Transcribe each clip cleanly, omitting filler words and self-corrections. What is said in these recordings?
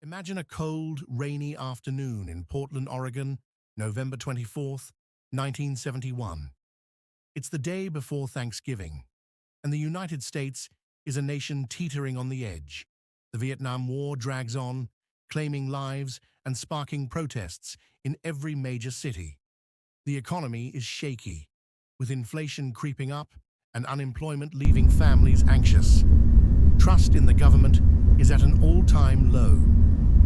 Imagine a cold, rainy afternoon in Portland, Oregon, November 24th, 1971. It's the day before Thanksgiving, and the United States is a nation teetering on the edge. The Vietnam War drags on, claiming lives and sparking protests in every major city. The economy is shaky, with inflation creeping up and unemployment leaving families anxious. Trust in the government is at an all-time low.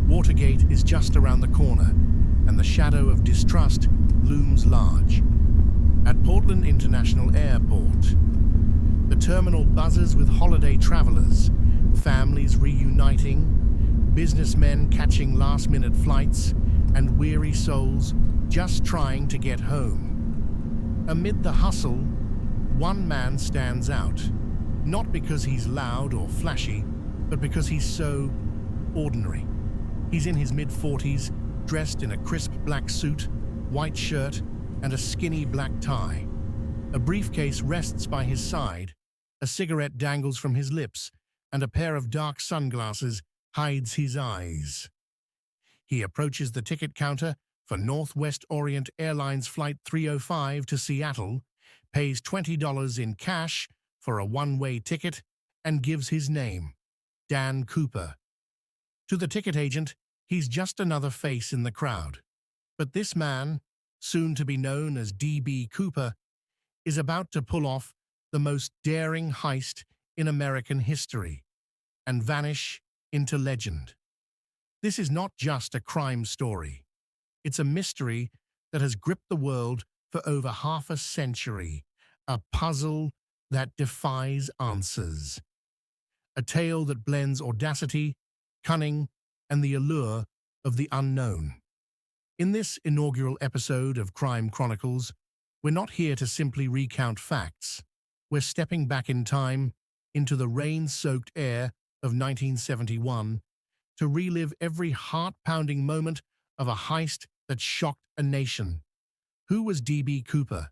Watergate is just around the corner, and the shadow of distrust looms large. At Portland International Airport, the terminal buzzes with holiday travelers, families reuniting, businessmen catching last-minute flights, and weary souls just trying to get home. Amid the hustle, one man stands out, not because he's loud or flashy, but because he's so ordinary. He's in his mid-40s, dressed in a crisp black suit, white shirt, and a skinny black tie. A briefcase rests by his side, a cigarette dangles from his lips, and a pair of dark sunglasses hides his eyes. He approaches the ticket counter for Northwest Orient Airlines Flight 305 to Seattle, pays $20 in cash for a one-way ticket, and gives his name, Dan Cooper. To the ticket agent, he's just another face in the crowd. But this man, soon to be known as D.B. Cooper, is about to pull off the most daring heist in American history and vanish into legend. This is not just a crime story. It's a mystery that has gripped the world for over half a century, a puzzle that defies answers. A tale that blends audacity, cunning, and the allure of the unknown. In this inaugural episode of Crime Chronicles, we're not here to simply recount facts. We're stepping back in time into the rain-soaked air of 1971 to relive every heart-pounding moment of a heist that shocked a nation. Who was D.B. Cooper?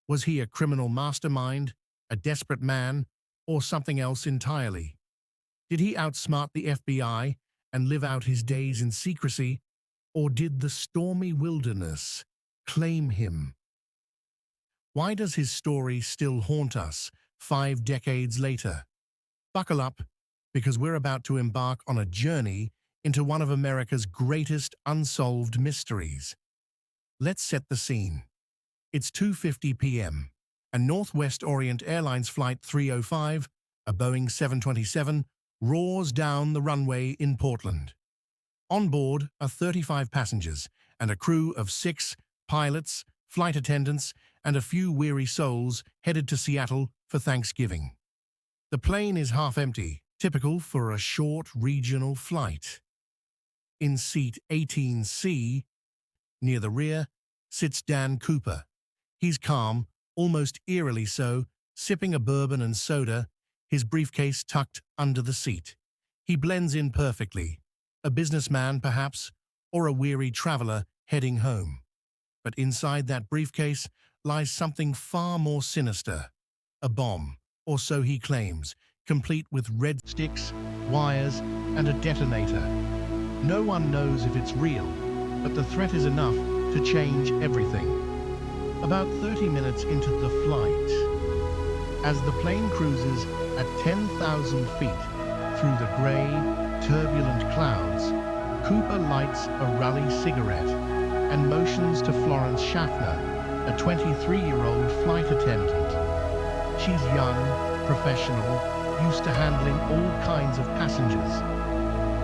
Was he a criminal mastermind, a desperate man, or something else entirely? Did he outsmart the FBI and live out his days in secrecy, or did the stormy wilderness claim him? Why does his story still haunt us 5 decades later? Buckle up, because we're about to embark on a journey into one of America's greatest unsolved mysteries. Let's set the scene. It's 2:50 p.m., and Northwest Orient Airlines Flight 305, a Boeing 727, roars down the runway in Portland. On board are 35 passengers and a crew of 6 pilots, flight attendants, and a few weary souls headed to Seattle for Thanksgiving. The plane is half empty, typical for a short regional flight. In seat 18C, near the rear, sits Dan Cooper. He's calm, almost eerily so, sipping a bourbon and soda, his briefcase tucked under the seat. He blends in perfectly, a businessman perhaps, or a weary traveler heading home. But inside that briefcase lies something far more sinister. A bomb, or so he claims, complete with red sticks, wires, and a detonator. No one knows if it's real, but the threat is enough to change everything. About 30 minutes into the flight, as the plane cruises at 10,000 feet through the gray, turbulent clouds, Cooper lights a rally cigarette and motions to Florence Schaffner, a 23-year-old flight attendant. She's young, professional, used to handling all kinds of passengers.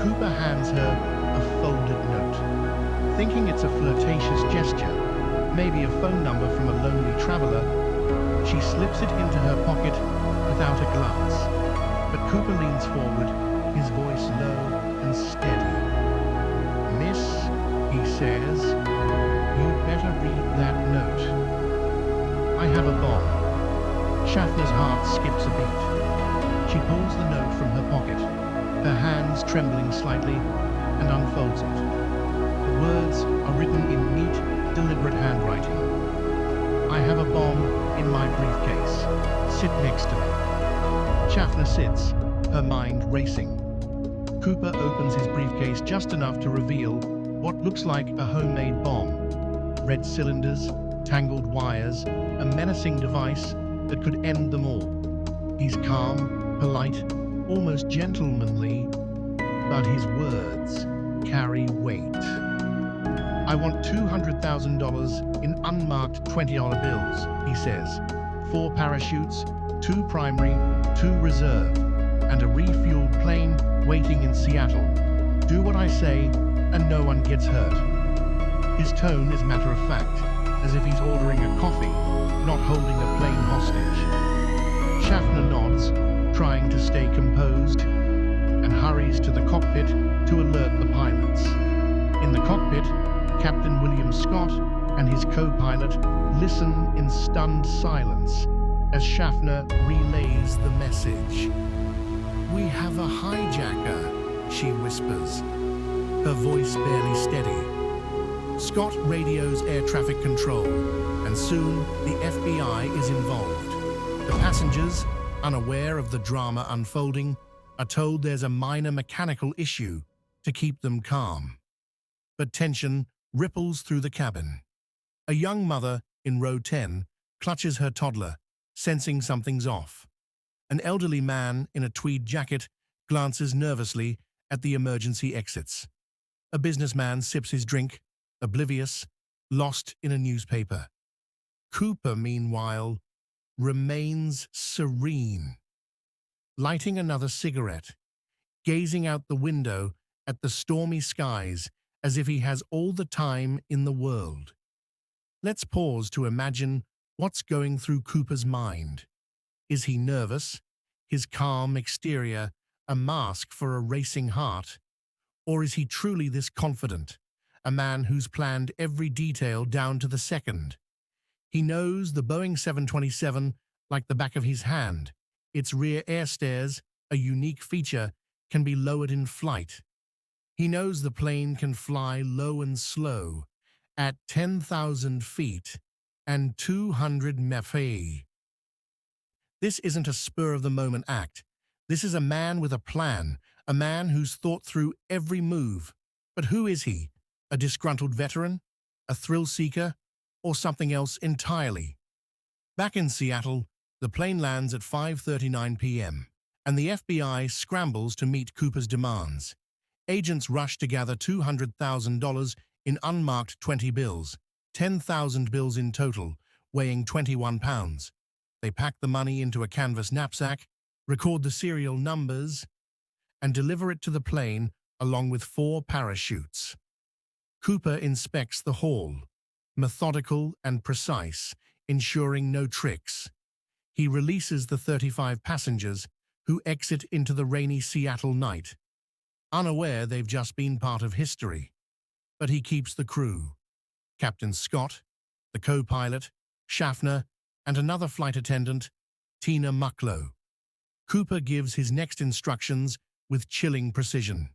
Cooper hands her a folded note. Thinking it's a flirtatious gesture, maybe a phone number from a lonely traveler, she slips it into her pocket without a glance. But Cooper leans forward, his voice low and steady. "Miss," he says, "you'd better read that note. I have a bomb." Schaffner's heart skips a beat. She pulls the note from her pocket, her hands trembling slightly, and unfolds it. The words are written in neat, deliberate handwriting. "I have a bomb in my briefcase. Sit next to me." Schaffner sits, her mind racing. Cooper opens his briefcase just enough to reveal what looks like a homemade bomb. Red cylinders, tangled wires, a menacing device that could end them all. He's calm, polite, almost gentlemanly, but his words carry weight. "I want $200,000 in unmarked $20 bills," he says. 4 parachutes, 2 primary, 2 reserve, and a refueled plane waiting in Seattle. "Do what I say, and no one gets hurt." His tone is matter-of-fact, as if he's ordering a coffee, not holding a plane hostage. Schaffner nods, trying to stay composed, and hurries to the cockpit to alert the pilots. In the cockpit, Captain William Scott and his co-pilot listen in stunned silence as Schaffner relays the message. "We have a hijacker," she whispers, her voice barely steady. Scott radios air traffic control, and soon the FBI is involved. The passengers, unaware of the drama unfolding, are told there's a minor mechanical issue to keep them calm. But tension ripples through the cabin. A young mother in row 10 clutches her toddler, sensing something's off. An elderly man in a tweed jacket glances nervously at the emergency exits. A businessman sips his drink, oblivious, lost in a newspaper. Cooper, meanwhile, remains serene, lighting another cigarette, gazing out the window at the stormy skies as if he has all the time in the world. Let's pause to imagine what's going through Cooper's mind. Is he nervous, his calm exterior a mask for a racing heart? Or is he truly this confident, a man who's planned every detail down to the second? He knows the Boeing 727 like the back of his hand. Its rear air stairs, a unique feature, can be lowered in flight. He knows the plane can fly low and slow, at 10,000 feet and 200 mph. This isn't a spur-of-the-moment act. This is a man with a plan, a man who's thought through every move. But who is he? A disgruntled veteran? A thrill-seeker? Or something else entirely? Back in Seattle, the plane lands at 5:39 p.m., and the FBI scrambles to meet Cooper's demands. Agents rush to gather $200,000 in unmarked 20 bills, 10,000 bills in total, weighing 21 pounds. They pack the money into a canvas knapsack, record the serial numbers, and deliver it to the plane along with 4 parachutes. Cooper inspects the haul, methodical and precise, ensuring no tricks. He releases the 35 passengers who exit into the rainy Seattle night, unaware they've just been part of history. But he keeps the crew: Captain Scott, the co-pilot, Schaffner, and another flight attendant, Tina Mucklow. Cooper gives his next instructions with chilling precision.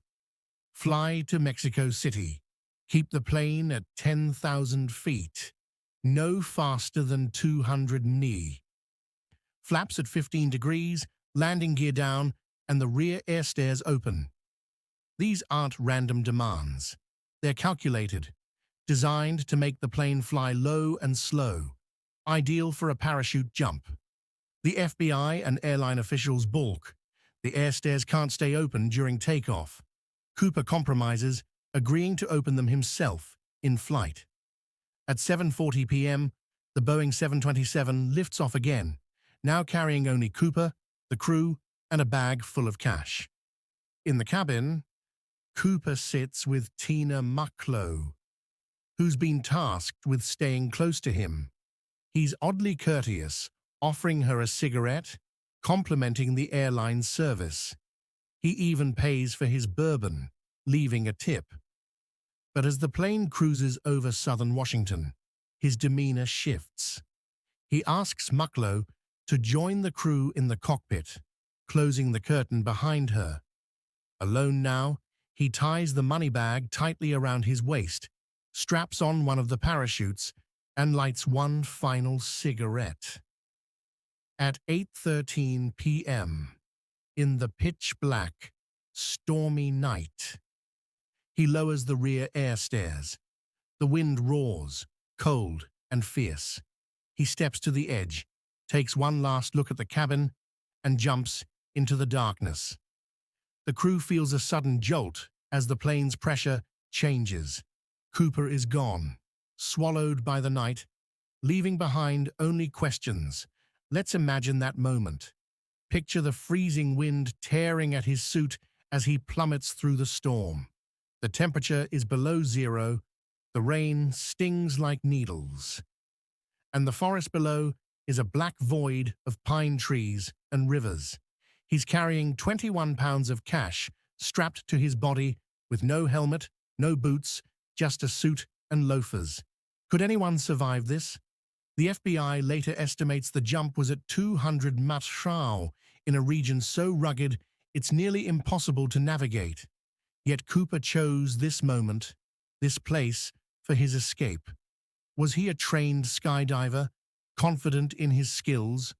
Fly to Mexico City. Keep the plane at 10,000 feet. No faster than 200 mph. Flaps at 15 degrees, landing gear down, and the rear air stairs open. These aren't random demands. They're calculated, designed to make the plane fly low and slow, ideal for a parachute jump. The FBI and airline officials balk. The air stairs can't stay open during takeoff. Cooper compromises, agreeing to open them himself in flight. At 7:40 p.m., the Boeing 727 lifts off again, now carrying only Cooper, the crew, and a bag full of cash. In the cabin, Cooper sits with Tina Mucklow, who's been tasked with staying close to him. He's oddly courteous, offering her a cigarette, complimenting the airline's service. He even pays for his bourbon, leaving a tip. But as the plane cruises over southern Washington, his demeanor shifts. He asks Mucklow to join the crew in the cockpit, closing the curtain behind her. Alone now, he ties the money bag tightly around his waist, straps on one of the parachutes, and lights one final cigarette. At 8:13 p.m., in the pitch black, stormy night. He lowers the rear air stairs. The wind roars, cold and fierce. He steps to the edge, takes one last look at the cabin, and jumps into the darkness. The crew feels a sudden jolt as the plane's pressure changes. Cooper is gone, swallowed by the night, leaving behind only questions. Let's imagine that moment. Picture the freezing wind tearing at his suit as he plummets through the storm. The temperature is below zero, the rain stings like needles, and the forest below is a black void of pine trees and rivers. He's carrying 21 pounds of cash strapped to his body with no helmet, no boots, just a suit and loafers. Could anyone survive this? The FBI later estimates the jump was at 200 mph in a region so rugged it's nearly impossible to navigate. Yet Cooper chose this moment, this place, for his escape. Was he a trained skydiver, confident in his skills,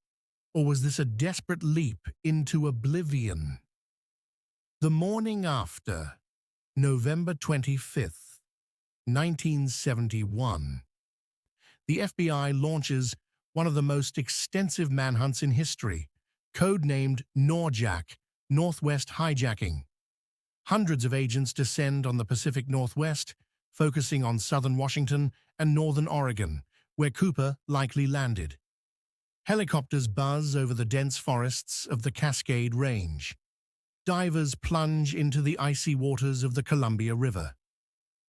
or was this a desperate leap into oblivion? The morning after, November 25th, 1971, the FBI launches one of the most extensive manhunts in history, codenamed NORJAC, Northwest Hijacking. Hundreds of agents descend on the Pacific Northwest, focusing on southern Washington and northern Oregon, where Cooper likely landed. Helicopters buzz over the dense forests of the Cascade Range. Divers plunge into the icy waters of the Columbia River.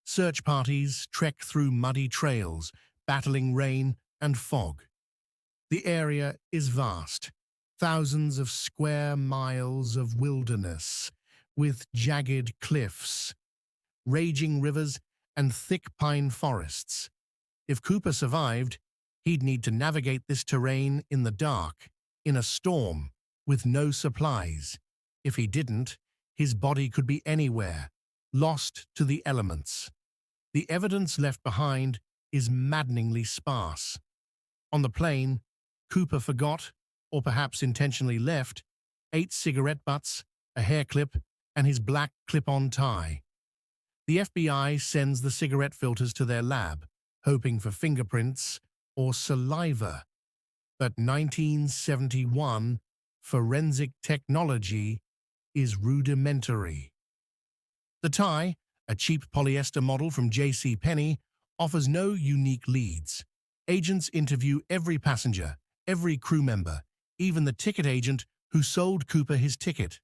Search parties trek through muddy trails, battling rain and fog. The area is vast, thousands of square miles of wilderness, with jagged cliffs, raging rivers, and thick pine forests. If Cooper survived, he'd need to navigate this terrain in the dark, in a storm, with no supplies. If he didn't, his body could be anywhere, lost to the elements. The evidence left behind is maddeningly sparse. On the plane, Cooper forgot, or perhaps intentionally left, 8 cigarette butts, a hair clip, and his black clip-on tie. The FBI sends the cigarette filters to their lab, hoping for fingerprints or saliva. But 1971 forensic technology is rudimentary. The tie, a cheap polyester model from J.C. Penney, offers no unique leads. Agents interview every passenger, every crew member, even the ticket agent who sold Cooper his ticket.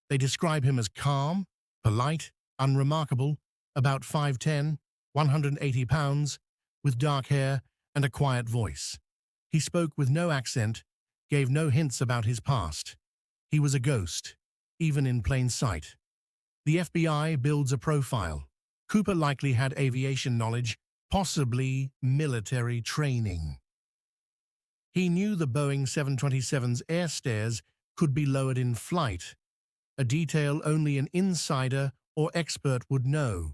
They describe him as calm, polite, unremarkable, about 5'10", 180 pounds, with dark hair and a quiet voice. He spoke with no accent, gave no hints about his past. He was a ghost, even in plain sight. The FBI builds a profile. Cooper likely had aviation knowledge, possibly military training. He knew the Boeing 727's air stairs could be lowered in flight, a detail only an insider or expert would know.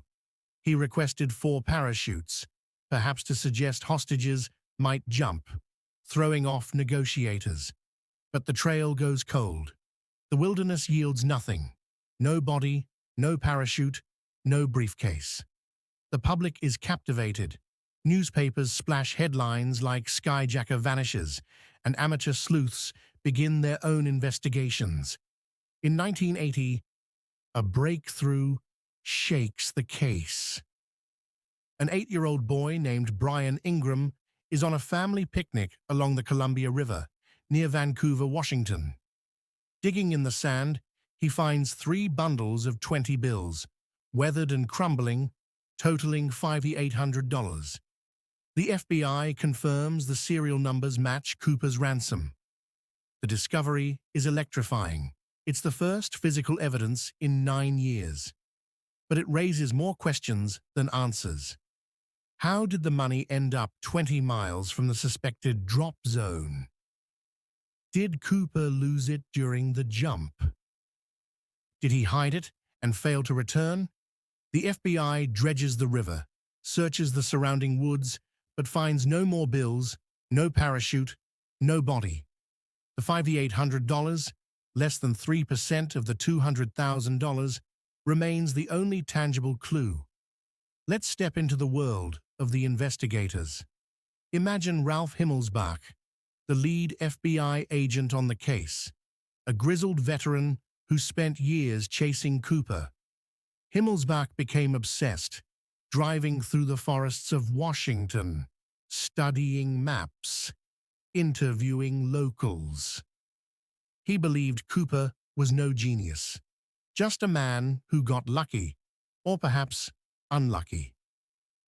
He requested 4 parachutes, perhaps to suggest hostages might jump, throwing off negotiators. But the trail goes cold. The wilderness yields nothing. No body, no parachute, no briefcase. The public is captivated. Newspapers splash headlines like "Skyjacker vanishes," and amateur sleuths begin their own investigations. In 1980, a breakthrough shakes the case. An 8-year-old boy named Brian Ingram is on a family picnic along the Columbia River, near Vancouver, Washington. Digging in the sand, he finds 3 bundles of 20 bills, weathered and crumbling, totaling $5,800. The FBI confirms the serial numbers match Cooper's ransom. The discovery is electrifying. It's the first physical evidence in 9 years. But it raises more questions than answers. How did the money end up 20 miles from the suspected drop zone? Did Cooper lose it during the jump? Did he hide it and fail to return? The FBI dredges the river, searches the surrounding woods, but finds no more bills, no parachute, no body. The $5,800, less than 3% of the $200,000, remains the only tangible clue. Let's step into the world of the investigators. Imagine Ralph Himmelsbach, the lead FBI agent on the case, a grizzled veteran who spent years chasing Cooper. Himmelsbach became obsessed, driving through the forests of Washington, studying maps, interviewing locals. He believed Cooper was no genius, just a man who got lucky, or perhaps unlucky.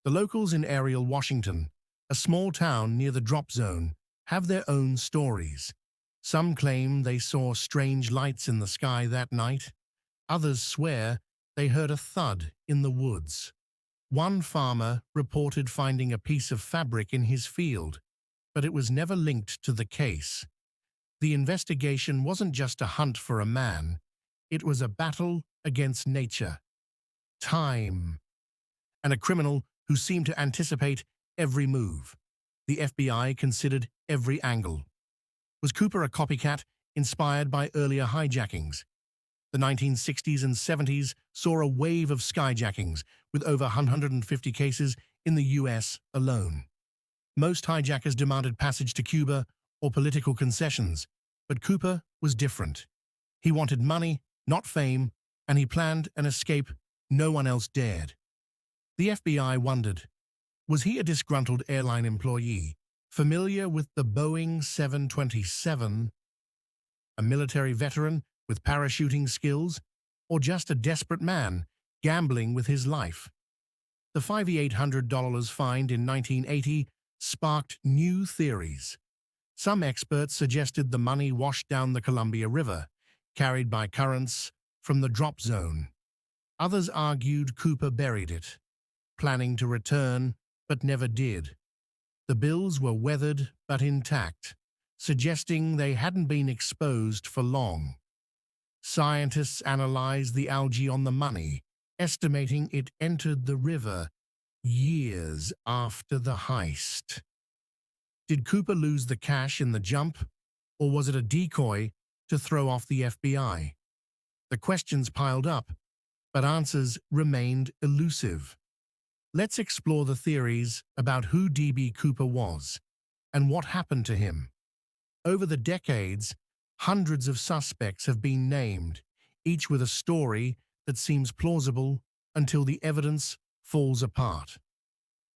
The locals in Ariel, Washington, a small town near the drop zone, have their own stories. Some claim they saw strange lights in the sky that night. Others swear they heard a thud in the woods. One farmer reported finding a piece of fabric in his field, but it was never linked to the case. The investigation wasn't just a hunt for a man, it was a battle against nature, time, and a criminal who seemed to anticipate every move. The FBI considered every angle. Was Cooper a copycat inspired by earlier hijackings? The 1960s and 70s saw a wave of skyjackings, with over 150 cases in the US alone. Most hijackers demanded passage to Cuba or political concessions, but Cooper was different. He wanted money, not fame, and he planned an escape no one else dared. The FBI wondered, was he a disgruntled airline employee, familiar with the Boeing 727, a military veteran with parachuting skills, or just a desperate man gambling with his life? The $5,800 fined in 1980 sparked new theories. Some experts suggested the money washed down the Columbia River, carried by currents from the drop zone. Others argued Cooper buried it, planning to return, but never did. The bills were weathered but intact, suggesting they hadn't been exposed for long. Scientists analyzed the algae on the money, estimating it entered the river years after the heist. Did Cooper lose the cash in the jump, or was it a decoy to throw off the FBI? The questions piled up, but answers remained elusive. Let's explore the theories about who D.B. Cooper was and what happened to him. Over the decades, hundreds of suspects have been named, each with a story that seems plausible until the evidence falls apart.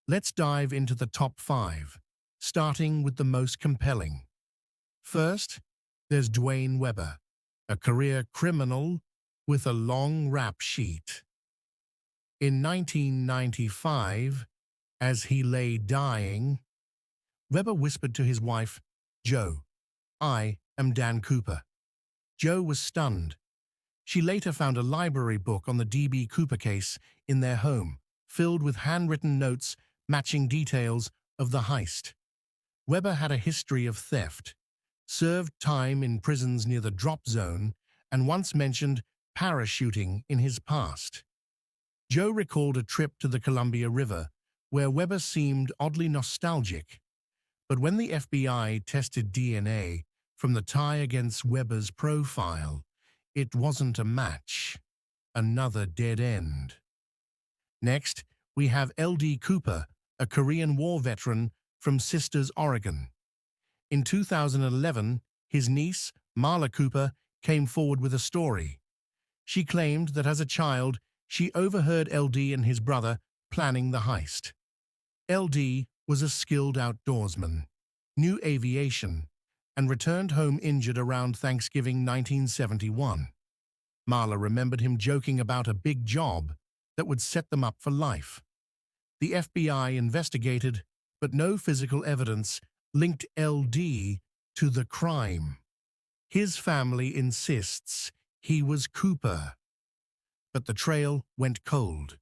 Let's dive into the top 5, starting with the most compelling. First, there's Dwayne Webber, a career criminal with a long rap sheet. In 1995, as he lay dying, Webber whispered to his wife, "Joe, I am Dan Cooper." Joe was stunned. She later found a library book on the D.B. Cooper case in their home, filled with handwritten notes matching details of the heist. Webber had a history of theft, served time in prisons near the drop zone, and once mentioned parachuting in his past. Joe recalled a trip to the Columbia River, where Webber seemed oddly nostalgic. But when the FBI tested DNA from the tie against Webber's profile, it wasn't a match. Another dead end. Next, we have L.D. Cooper, a Korean War veteran from Sisters, Oregon. In 2011, his niece, Marla Cooper, came forward with a story. She claimed that as a child, she overheard L.D. and his brother planning the heist. L.D. was a skilled outdoorsman, knew aviation, and returned home injured around Thanksgiving 1971. Marla remembered him joking about a big job that would set them up for life. The FBI investigated, but no physical evidence linked L.D. to the crime. His family insists he was Cooper, but the trail went cold.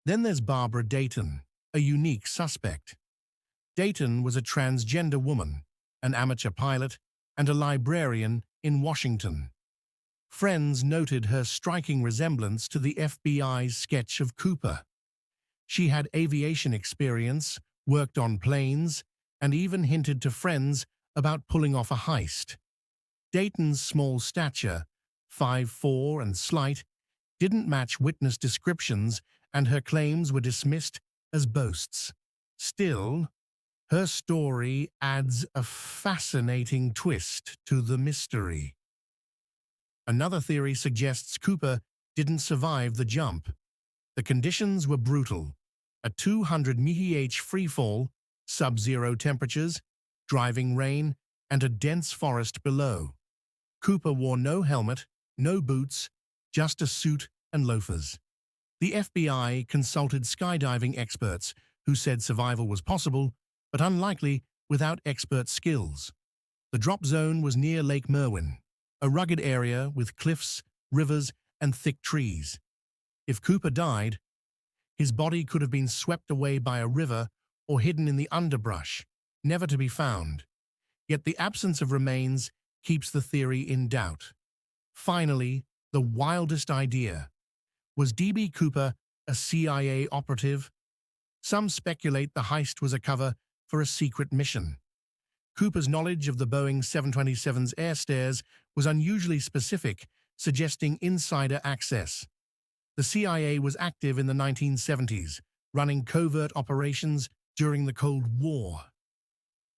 Then there's Barbara Dayton, a unique suspect. Dayton was a transgender woman, an amateur pilot, and a librarian in Washington. Friends noted her striking resemblance to the FBI's sketch of Cooper. She had aviation experience, worked on planes, and even hinted to friends about pulling off a heist. Dayton's small stature, 5'4" and slight, didn't match witness descriptions, and her claims were dismissed as boasts. Still, her story adds a fascinating twist to the mystery. Another theory suggests Cooper didn't survive the jump. The conditions were brutal: a 200 mph freefall, sub-zero temperatures, driving rain, and a dense forest below. Cooper wore no helmet, no boots, just a suit and loafers. The FBI consulted skydiving experts who said survival was possible, but unlikely without expert skills. The drop zone was near Lake Merwin, a rugged area with cliffs, rivers, and thick trees. If Cooper died, his body could have been swept away by a river or hidden in the underbrush, never to be found. Yet the absence of remains keeps the theory in doubt. Finally, the wildest idea. Was D.B. Cooper a CIA operative? Some speculate the heist was a cover for a secret mission. Cooper's knowledge of the Boeing 727's air stairs was unusually specific, suggesting insider access. The CIA was active in the 1970s, running covert operations during the Cold War.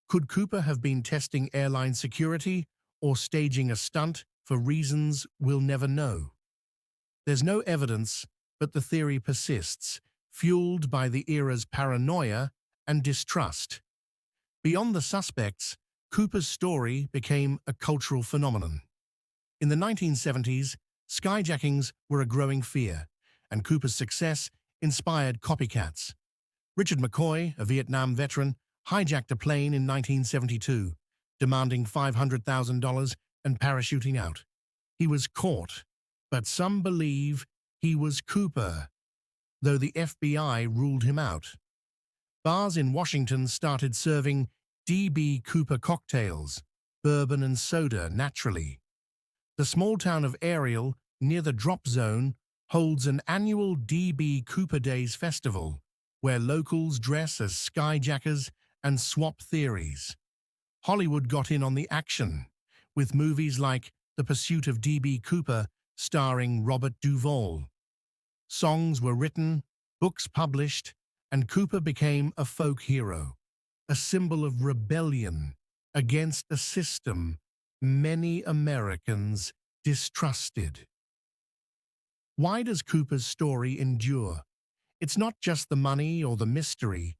Could Cooper have been testing airline security or staging a stunt for reasons we'll never know? There's no evidence, but the theory persists, fueled by the era's paranoia and distrust. Beyond the suspects, Cooper's story became a cultural phenomenon. In the 1970s, skyjackings were a growing fear, and Cooper's success inspired copycats. Richard McCoy, a Vietnam veteran, hijacked a plane in 1972, demanding $500,000 and parachuting out. He was caught, but some believe he was Cooper, though the FBI ruled him out. Bars in Washington started serving D.B. Cooper cocktails, bourbon and soda naturally. The small town of Ariel, near the drop zone, holds an annual D.B. Cooper Days festival, where locals dress as skyjackers and swap theories. Hollywood got in on the action, with movies like The Pursuit of D.B. Cooper starring Robert Duvall. Songs were written, books published, and Cooper became a folk hero, a symbol of rebellion against a system many Americans distrusted. Why does Cooper's story endure? It's not just the money or the mystery,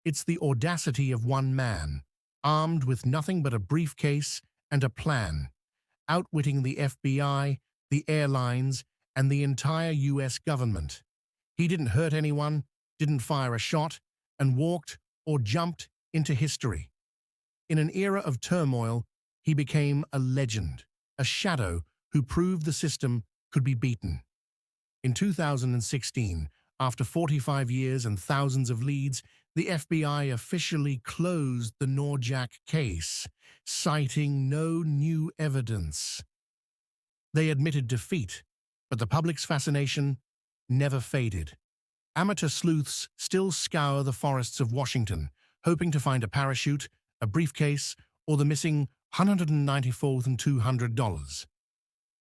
it's the audacity of one man, armed with nothing but a briefcase and a plan, outwitting the FBI, the airlines, and the entire U.S. government. He didn't hurt anyone, didn't fire a shot, and walked or jumped into history. In an era of turmoil, he became a legend, a shadow who proved the system could be beaten. In 2016, after 45 years and thousands of leads, the FBI officially closed the Norjack case, citing no new evidence. They admitted defeat, but the public's fascination never faded. Amateur sleuths still scour the forests of Washington, hoping to find a parachute, a briefcase, or the missing $194,200.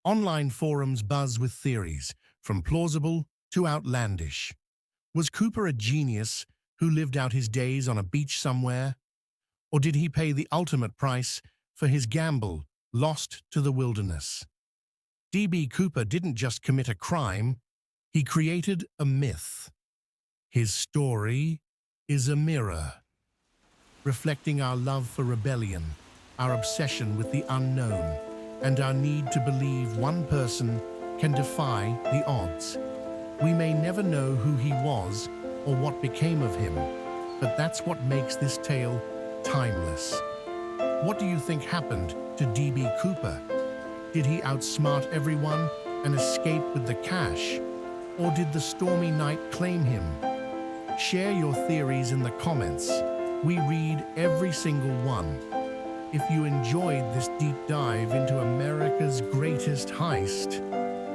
Online forums buzz with theories, from plausible to outlandish. Was Cooper a genius who lived out his days on a beach somewhere? Or did he pay the ultimate price for his gamble, lost to the wilderness? D.B. Cooper didn't just commit a crime, he created a myth. His story is a mirror, reflecting our love for rebellion, our obsession with the unknown, and our need to believe one person can defy the odds. We may never know who he was or what became of him, but that's what makes this tale timeless. What do you think happened to D.B. Cooper? Did he outsmart everyone and escape with the cash? Or did the stormy night claim him? Share your theories in the comments. We read every single one. If you enjoyed this deep dive into America's greatest heist,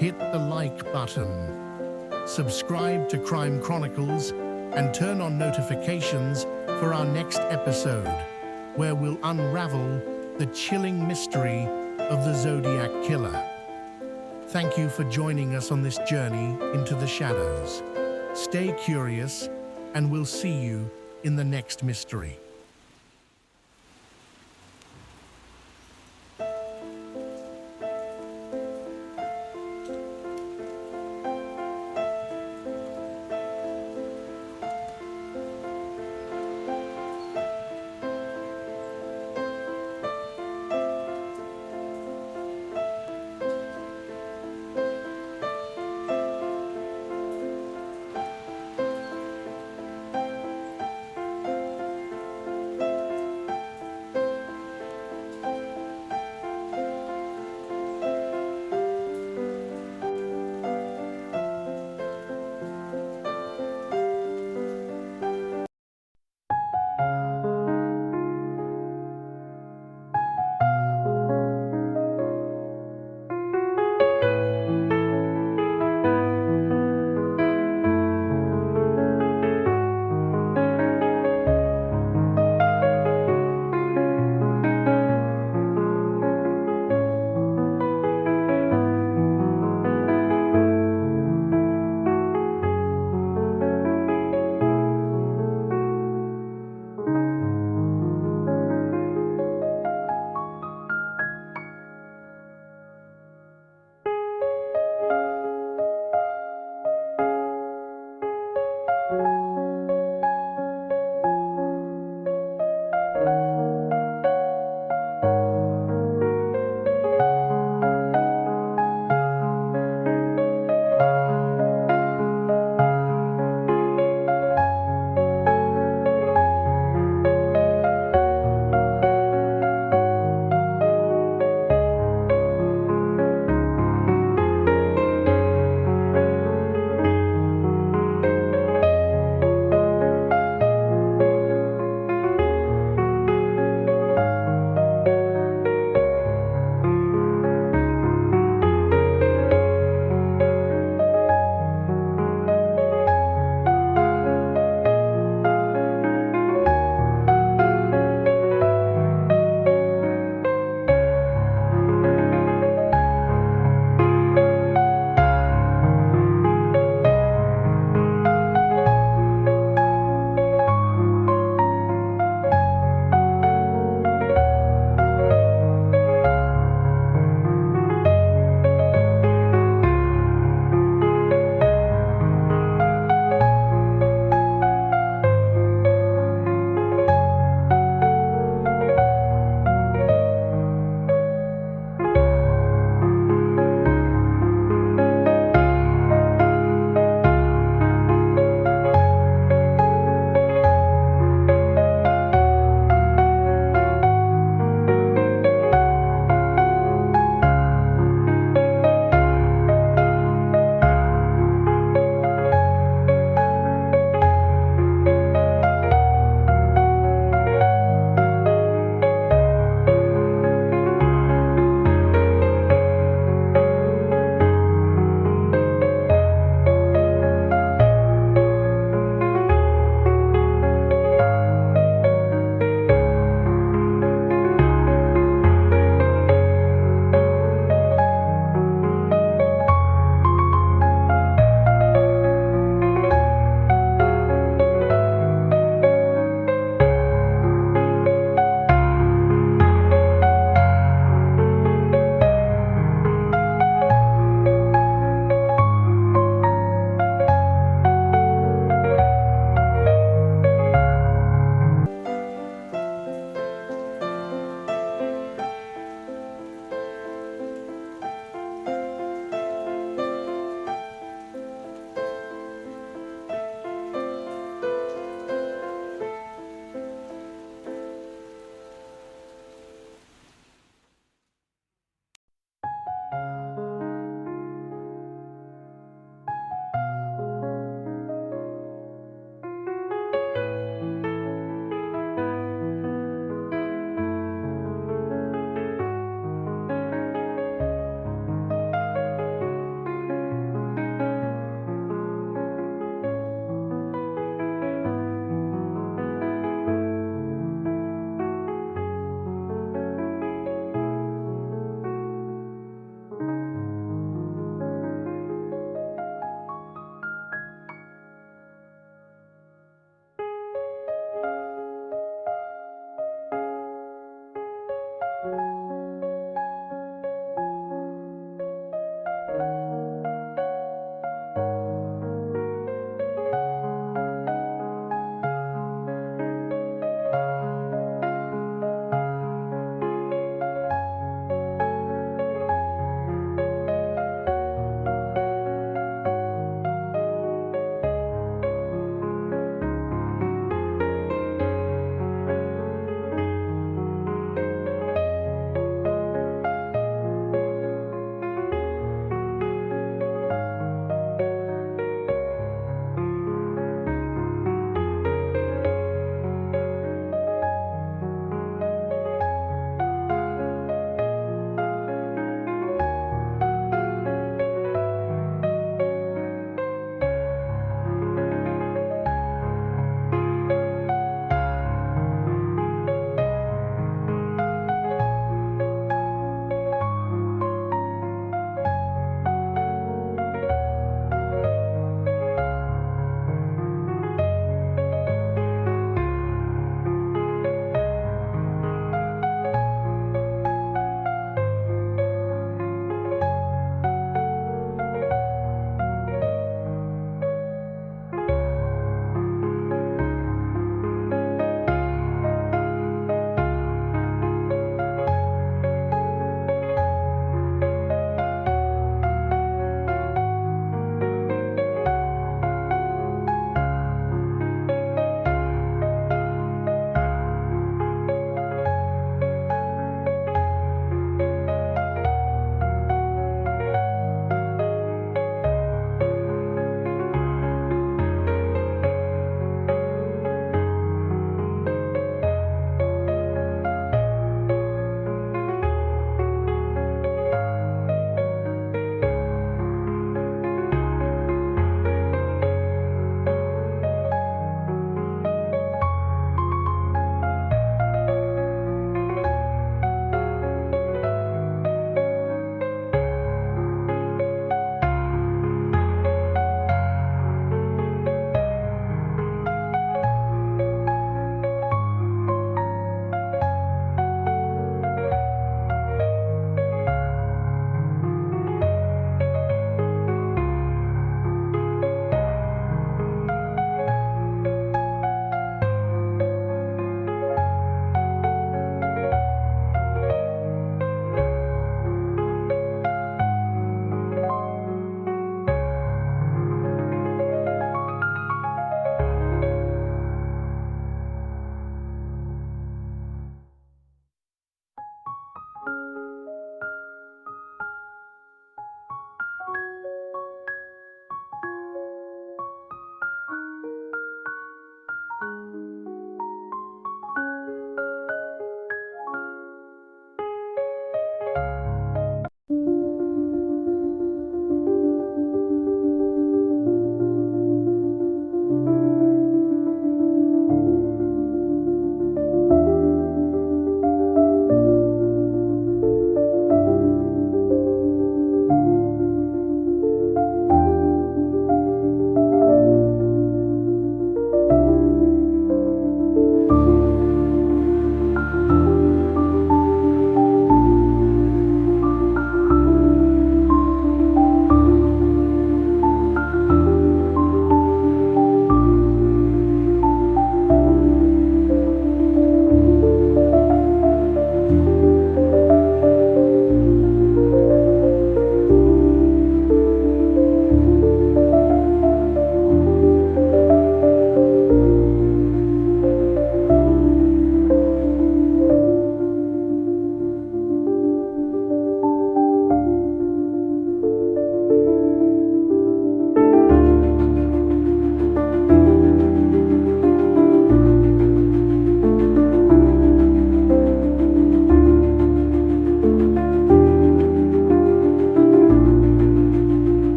hit the like button, subscribe to Crime Chronicles, and turn on notifications for our next episode, where we'll unravel the chilling mystery of the Zodiac Killer. Thank you for joining us on this journey into the shadows. Stay curious, and we'll see you in the next mystery.